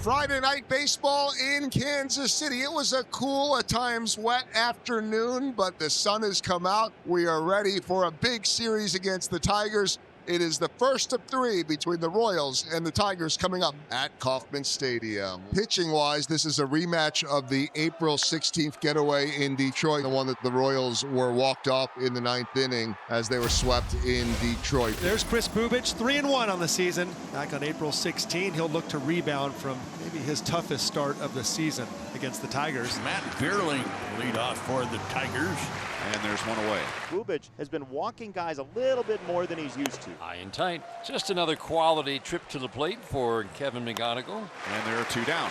Friday night baseball in Kansas City. It was a cool, at times wet afternoon, but the sun has come out. We are ready for a big series against the Tigers. It is the first of three between the Royals and the Tigers coming up at Kauffman Stadium. Pitching-wise, this is a rematch of the April 16th getaway in Detroit, the one that the Royals were walked off in the ninth inning as they were swept in Detroit. There's Kris Bubic, 3-1 on the season. Back on April 16, he'll look to rebound from maybe his toughest start of the season against the Tigers. Matt Vierling lead off for the Tigers. And there's one away. Bubic has been walking guys a little bit more than he's used to. High and tight. Just another quality trip to the plate for Kevin McGonigal. And there are two down.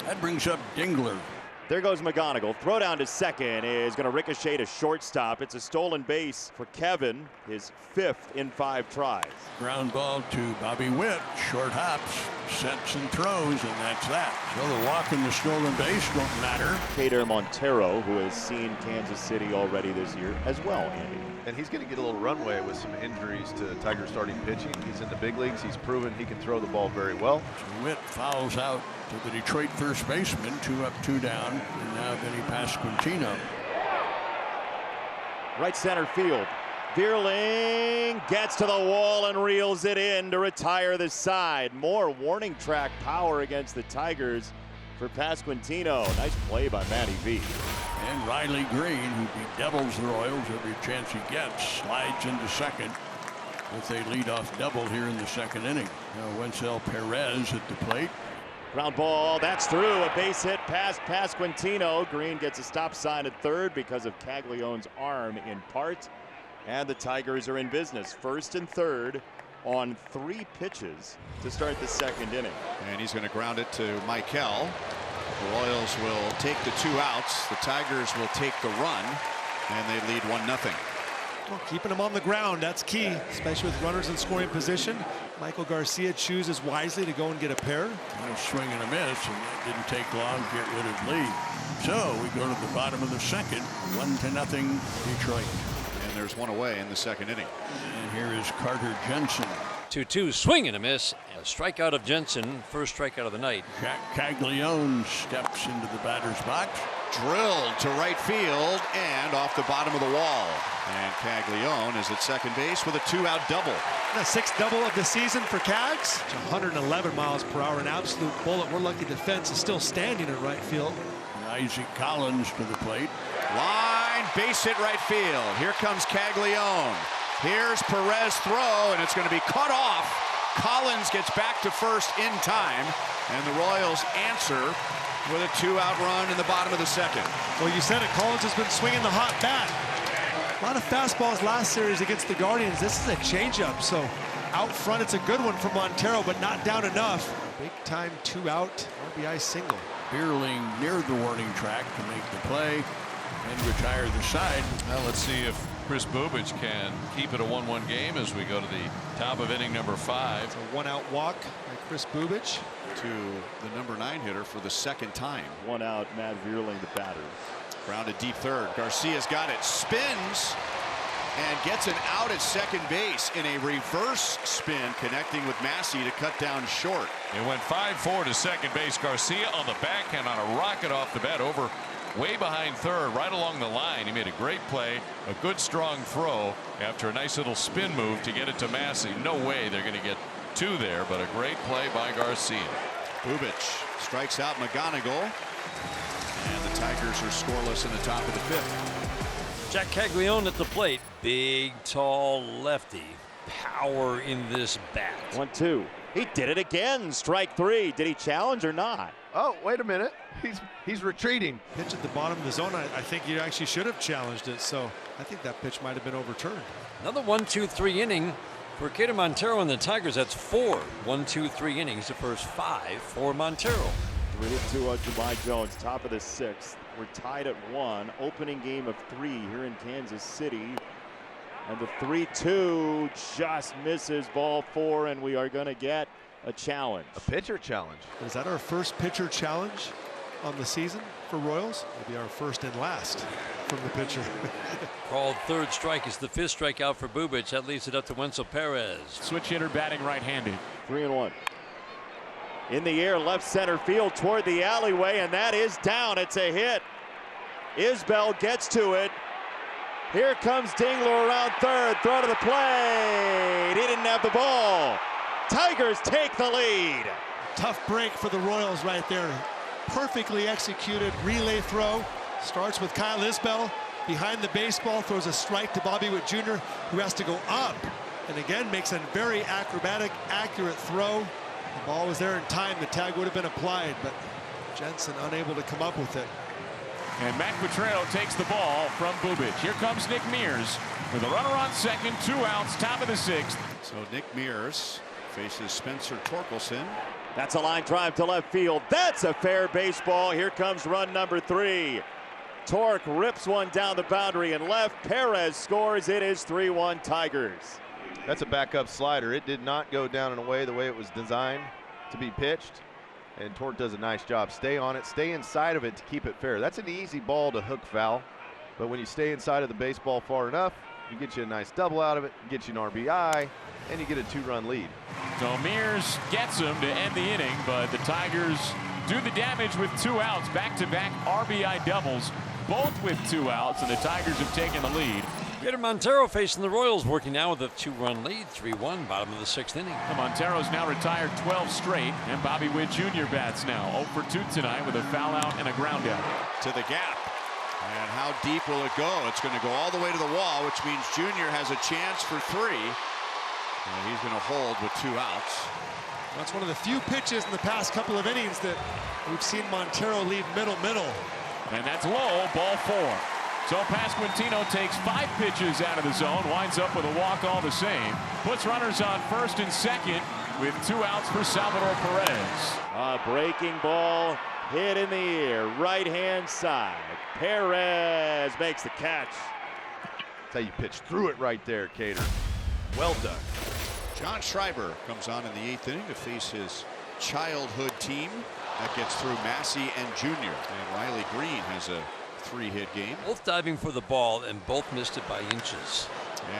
That brings up Dingler. There goes McGonigal. Throw down to second is going to ricochet to shortstop. It's a stolen base for Kevin, his 5th in 5 tries. Ground ball to Bobby Witt. Short hops, sets and throws, and that's that. So the walk and the stolen base don't matter. Kader Montero, who has seen Kansas City already this year as well, Andy. And he's going to get a little runway with some injuries to Tiger starting pitching. He's in the big leagues. He's proven he can throw the ball very well. So Witt fouls out to the Detroit first baseman. 2 up, 2 down. And now Vinny Pasquantino. Right center field. Vierling gets to the wall and reels it in to retire the side. More warning track power against the Tigers for Pasquantino. Nice play by Matty V. And Riley Green, who bedevils the Royals every chance he gets, slides into second with a leadoff double here in the second inning. Now Wencel Perez at the plate. Ground ball, that's through. A base hit past Pasquantino. Green gets a stop sign at third because of Caglianone's arm in part. And the Tigers are in business. First and third on 3 pitches to start the second inning. And he's going to ground it to Michael. The Royals will take the 2 outs. The Tigers will take the run, and they lead 1-0. Well, keeping them on the ground, that's key, especially with runners in scoring position. Michael Garcia chooses wisely to go and get a pair. A swing and a miss, and it didn't take long to get rid of lead. So we go to the bottom of the second, 1-0 Detroit. And there's one away in the second inning. And here is Carter Jensen. 2-2, swing and a miss. A strikeout of Jensen, first strikeout of the night. Jack Caglione steps into the batter's box. Drilled to right field and off the bottom of the wall. And Caglione is at second base with a 2-out double. The 6th double of the season for Cags. It's 111 miles per hour, an absolute bullet. We're lucky the fence is still standing in right field. And Isaac Collins to the plate. Line, base hit right field. Here comes Caglione. Here's Perez throw, and it's going to be cut off. Collins gets back to first in time, and the Royals answer with a 2-out run in the bottom of the second. Well, you said it, Collins has been swinging the hot bat. A lot of fastballs last series against the Guardians. This is a changeup, so out front it's a good one for Montero, but not down enough. Big time 2-out RBI single. Vierling near the warning track to make the play and retire the side. Well, let's see if Kris Bubic can keep it a 1-1 game as we go to the top of inning number 5. It's a 1-out walk by Kris Bubic. To the number 9 hitter for the second time. 1 out, Matt Vierling, the batter. Grounded deep third. Garcia's got it. Spins and gets an out at second base in a reverse spin, connecting with Massey to cut down short. It went 5-4 to second base. Garcia on the backhand on a rocket off the bat over way behind third, right along the line. He made a great play, a good strong throw after a nice little spin move to get it to Massey. No way they're going to get 2 there, but a great play by Garcia. Bubic strikes out McGonigal, and the Tigers are scoreless in the top of the 5th. Jack Caglione at the plate. Big, tall lefty. Power in this bat. 1-2. He did it again. Strike 3. Did he challenge or not? Oh, wait a minute. He's retreating. Pitch at the bottom of the zone. I think he actually should have challenged it, so I think that pitch might have been overturned. Another 1-2-3 inning for Kader Montero and the Tigers. That's 4 1-2-3 innings. The first 5 for Montero. 3-2 on Jahmai Jones, top of the 6th. We're tied at 1. Opening game of 3 here in Kansas City. And the 3-2 just misses, ball 4, and we are going to get a challenge. A pitcher challenge. Is that our first pitcher challenge on the season for Royals? Maybe our first and last from the pitcher. Called third strike is the 5th strikeout for Bubic. That leaves it up to Wencel Perez. Switch hitter batting right-handed. 3-1. In the air, left center field toward the alleyway, and that is down. It's a hit. Isbel gets to it. Here comes Dingler around third. Throw to the plate. He didn't have the ball. Tigers take the lead. Tough break for the Royals right there. Perfectly executed relay throw. Starts with Kyle Isbel behind the baseball, throws a strike to Bobby Witt Jr., who has to go up, and again makes a very acrobatic, accurate throw. The ball was there in time. The tag would have been applied, but Jensen unable to come up with it. And Matt Quatrero takes the ball from Bubic. Here comes Nick Mears with a runner on second, 2 outs, top of the 6th. So Nick Mears faces Spencer Torkelson. That's a line drive to left field. That's a fair baseball. Here comes run number 3. Torque rips one down the boundary and left. Perez scores. It is 3-1 Tigers. That's a backup slider. It did not go down in a way the way it was designed to be pitched. And Torque does a nice job. Stay on it, stay inside of it to keep it fair. That's an easy ball to hook foul. But when you stay inside of the baseball far enough, you get you a nice double out of it, get you an RBI, and you get a 2-run lead. So Mears gets him to end the inning, but the Tigers do the damage with 2 outs. Back-to-back RBI doubles, both with 2 outs, and the Tigers have taken the lead. Gator Montero facing the Royals, working now with a 2-run lead, 3-1, bottom of the 6th inning. Montero's now retired 12 straight, and Bobby Witt Jr. bats now 0 for 2 tonight with a foul out and a ground out. To the gap. And how deep will it go? It's going to go all the way to the wall, which means Junior has a chance for 3. And he's going to hold with 2 outs. That's one of the few pitches in the past couple of innings that we've seen Montero leave middle. And that's low, ball 4. So Pasquantino takes 5 pitches out of the zone, winds up with a walk all the same, puts runners on first and second with 2 outs for Salvador Perez. A breaking ball hit in the air, right-hand side. Perez makes the catch. That's how you pitch through it right there, Cater. Well done. John Schreiber comes on in the 8th inning to face his childhood team. That gets through Massey and Junior. And Riley Green has a 3-hit game. Both diving for the ball and both missed it by inches.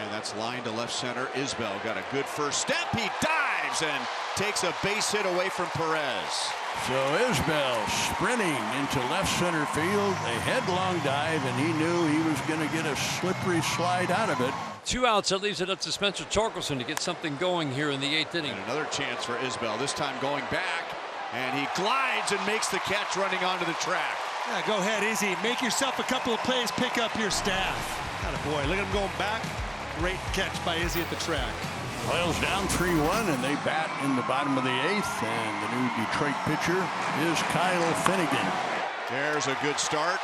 And that's line to left center. Isbel got a good first step. He dives and takes a base hit away from Perez. So Isbel sprinting into left center field, a headlong dive, and he knew he was going to get a slippery slide out of it. 2 outs, that leaves it up to Spencer Torkelson to get something going here in the 8th inning. And another chance for Isbel, this time going back, and he glides and makes the catch running onto the track. Yeah, go ahead, Izzy. Make yourself a couple of plays, pick up your staff. Attaboy, look at him going back. Great catch by Izzy at the track. Royals down 3-1, and they bat in the bottom of the 8th, and the new Detroit pitcher is Kyle Finnegan. There's a good start.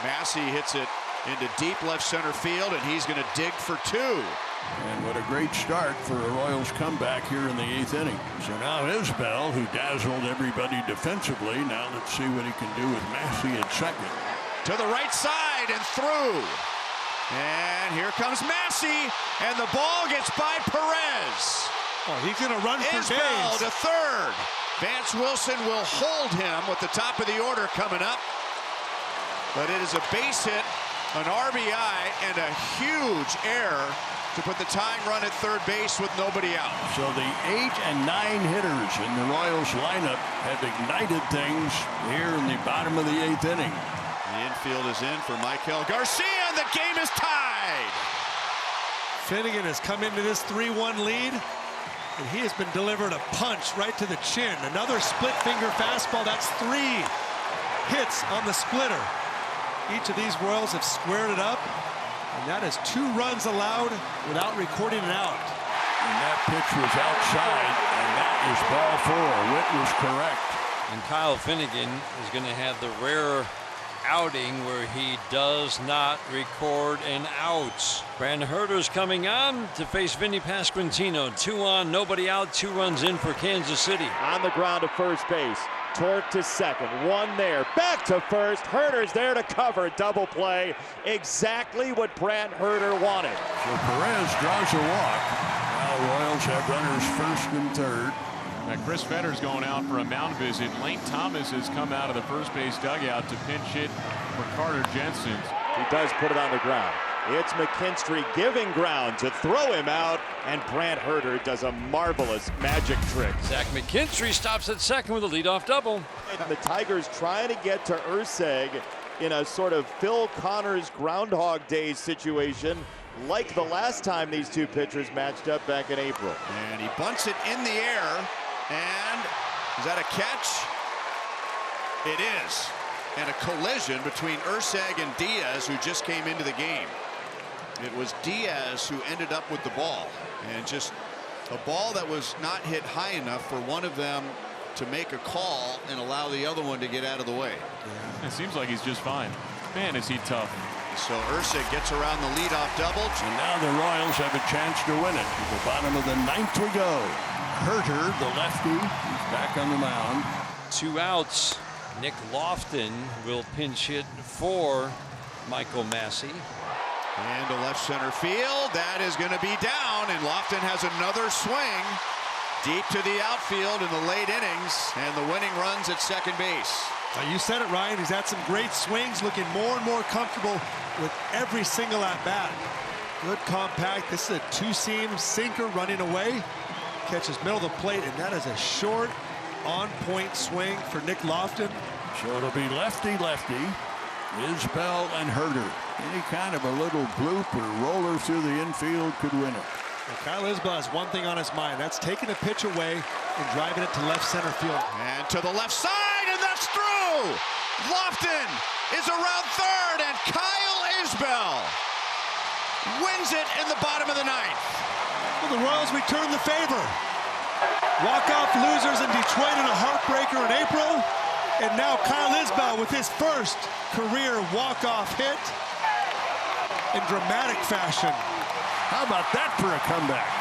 Massey hits it into deep left center field, and he's going to dig for 2. And what a great start for a Royals comeback here in the 8th inning. So now Isbel, who dazzled everybody defensively, now let's see what he can do with Massey at second. To the right side and through. And here comes Massey, and the ball gets by Perez. Oh, he's going to run for Isbel days. to third. Vance Wilson will hold him with the top of the order coming up. But it is a base hit, an RBI, and a huge error to put the tying run at third base with nobody out. So the 8 and 9 hitters in the Royals lineup have ignited things here in the bottom of the 8th inning. The infield is in for Michael Garcia, and the game is tied. Finnegan has come into this 3-1 lead, and he has been delivered a punch right to the chin. Another split finger fastball. That's 3 hits on the splitter. Each of these Royals have squared it up, and that is 2 runs allowed without recording an out. And that pitch was outside, and that is ball 4. Witt was correct. And Kyle Finnegan is going to have the rare outing where he does not record an out. Brandon Herter's coming on to face Vinny Pasquantino. 2 on, nobody out, 2 runs in for Kansas City. On the ground to first base. Torque to second. 1 there. Back to first. Herter's there to cover. Double play. Exactly what Brant Herter wanted. So Perez draws a walk. Now Royals have runners first and third. Now Chris Fetter's going out for a mound visit. Lane Thomas has come out of the first base dugout to pinch hit for Carter Jensen. He does put it on the ground. It's McKinstry giving ground to throw him out. And Brant Herter does a marvelous magic trick. Zach McKinstry stops at second with a leadoff double. And the Tigers trying to get to Urseg in a sort of Phil Connors Groundhog Day situation, like the last time these two pitchers matched up back in April. And he bunts it in the air. And is that a catch? It is. And a collision between Urseg and Diaz, who just came into the game. It was Diaz who ended up with the ball. And just a ball that was not hit high enough for one of them to make a call and allow the other one to get out of the way. It seems like he's just fine. Man, is he tough. So Urseg gets around the leadoff double. And now the Royals have a chance to win it. To the bottom of the ninth we go. Herter, the lefty, is back on the mound. 2 outs. Nick Lofton will pinch hit for Michael Massey. And to left center field. That is going to be down. And Lofton has another swing deep to the outfield in the late innings. And the winning runs at second base. You said it, Ryan. He's had some great swings, looking more and more comfortable with every single at-bat. Good compact. This is a two-seam sinker running away. Catches middle of the plate, and that is a short, on-point swing for Nick Lofton. So it'll be lefty-lefty. Isbel and Herter. Any kind of a little bloop or roller through the infield could win it. Well, Kyle Isbel has one thing on his mind. That's taking a pitch away and driving it to left center field. And to the left side, and that's through! Lofton is around third, and Kyle Isbel wins it in the bottom of the ninth. Well, the Royals return the favor. Walk-off losers in Detroit in a heartbreaker in April. And now Kyle Isbel with his first career walk-off hit in dramatic fashion. How about that for a comeback?